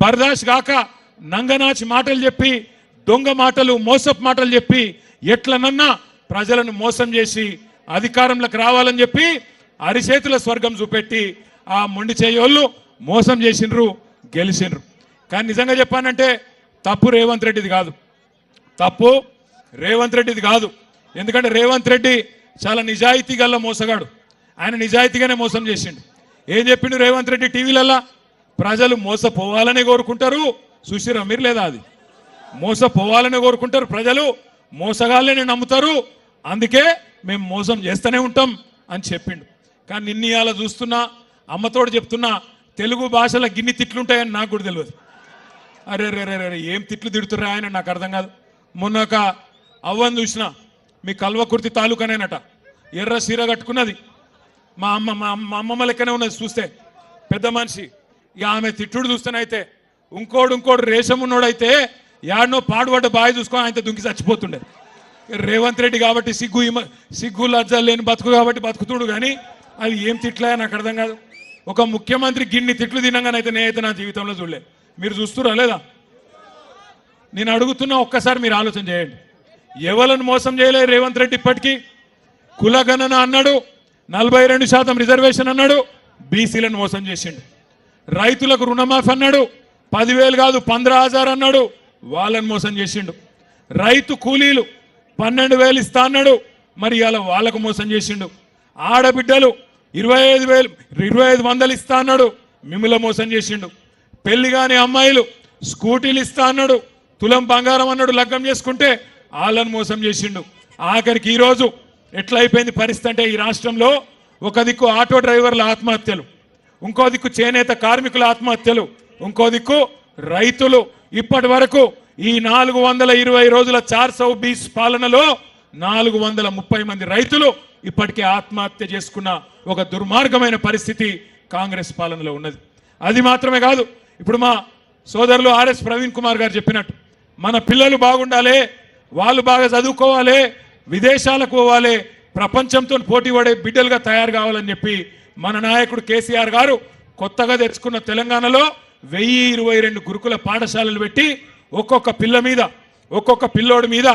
బర్దాష్ కాక నంగనాచి మాటలు చెప్పి దొంగ మాటలు మోసపు మాటలు చెప్పి ఎట్లనన్నా ప్రజలను మోసం చేసి అధికారంలోకి రావాలని చెప్పి అరిచేతుల స్వర్గం చూపెట్టి ఆ మొండి చేయోళ్ళు మోసం చేసిండ్రు, గెలిచిండ్రు. కానీ నిజంగా చెప్పానంటే తప్పు రేవంత్ రెడ్డిది కాదు, తప్పు రేవంత్ రెడ్డిది కాదు. ఎందుకంటే రేవంత్ రెడ్డి చాలా నిజాయితీ గల్ల మోసగాడు. ఆయన నిజాయితీగానే మోసం చేసిండు. ఏం చెప్పిండు రేవంత్ రెడ్డి టీవీలల్లా? ప్రజలు మోసపోవాలనే కోరుకుంటారు. చూసిరా మీరు లేదా? అది మోసపోవాలనే కోరుకుంటారు ప్రజలు, మోసగాళ్ళని నమ్ముతారు, అందుకే మేము మోసం చేస్తూనే ఉంటాం అని చెప్పిండు. కానీ నిన్న ఇవాళ చూస్తున్నా, అమ్మతోడు చెప్తున్నా, తెలుగు భాషలో గిన్ని తిట్లుంటాయని నాకు కూడా తెలియదు. అరే రే రే రే ఏం తిట్లు తిడుతుర్రా ఆయన, నాకు అర్థం కాదు. మొన్న ఒక అవ్వని చూసిన, మీ కల్వకుర్తి తాలూకానేనట, ఎర్ర సీర కట్టుకున్నది, మా అమ్మమ్మ లెక్కనే ఉన్నది చూస్తే, పెద్ద మనిషి. ఇక ఆమె తిట్టుడు చూస్తేనైతే ఇంకోడు రేషం ఉన్నోడైతే యాడనో పాడుపడ్డ బావి చూసుకొని ఆయన దుంకి చచ్చిపోతుండే. రేవంత్ రెడ్డి కాబట్టి సిగ్గు లజ్జ లేని బతుకు కాబట్టి బతుకుతుడు, కానీ అది ఏం తిట్లే నాకు అర్థం కాదు. ఒక ముఖ్యమంత్రి గిన్ని తిట్లు తినంగానైతే నేనైతే నా జీవితంలో చూడలే. మీరు చూస్తురా లేదా? నేను అడుగుతున్నా, ఒక్కసారి మీరు ఆలోచన చేయండి. ఎవరిని మోసం చేయలేదు రేవంత్ రెడ్డి ఇప్పటికీ? కులగణన అన్నాడు, 42% రిజర్వేషన్ అన్నాడు, బీసీలను మోసం చేసిండు. రైతులకు రుణమాఫీ అన్నాడు, 10,000 కాదు 15,000 అన్నాడు, వాళ్ళని మోసం చేసిండు. రైతు కూలీలు 12,000 ఇస్తా అన్నాడు, మరి ఇలా వాళ్ళకు మోసం చేసిండు. ఆడబిడ్డలు 25,100 ఇస్తా అన్నాడు, మిమ్మల్ని మోసం చేసిండు. పెళ్లి కాని అమ్మాయిలు స్కూటీలు ఇస్తా అన్నాడు, తులం బంగారం అన్నాడు, లగ్గం చేసుకుంటే వాళ్ళని మోసం చేసిండు. ఆఖరికి ఈరోజు ఎట్లయిపోయింది పరిస్థితి అంటే, ఈ రాష్ట్రంలో ఒక దిక్కు ఆటో డ్రైవర్ల ఆత్మహత్యలు, ఇంకో దిక్కు చేనేత కార్మికుల ఆత్మహత్యలు, ఇంకో దిక్కు రైతులు. ఇప్పటి వరకు ఈ 420 రోజుల 420 పాలనలో 430 మంది రైతులు ఇప్పటికే ఆత్మహత్య చేసుకున్న ఒక దుర్మార్గమైన పరిస్థితి కాంగ్రెస్ పాలనలో ఉన్నది. అది మాత్రమే కాదు, ఇప్పుడు మా సోదరులు ఆర్ఎస్ ప్రవీణ్ కుమార్ గారు చెప్పినట్టు మన పిల్లలు బాగుండాలి, వాళ్ళు బాగా చదువుకోవాలి, విదేశాలకు పోవాలి, ప్రపంచంతో పోటీ పడే బిడ్డలుగా తయారు కావాలని చెప్పి మన నాయకుడు కేసీఆర్ గారు కొత్తగా తెచ్చుకున్న తెలంగాణలో 1022 గురుకుల పాఠశాలలు పెట్టి ఒక్కొక్క పిల్లోడి మీద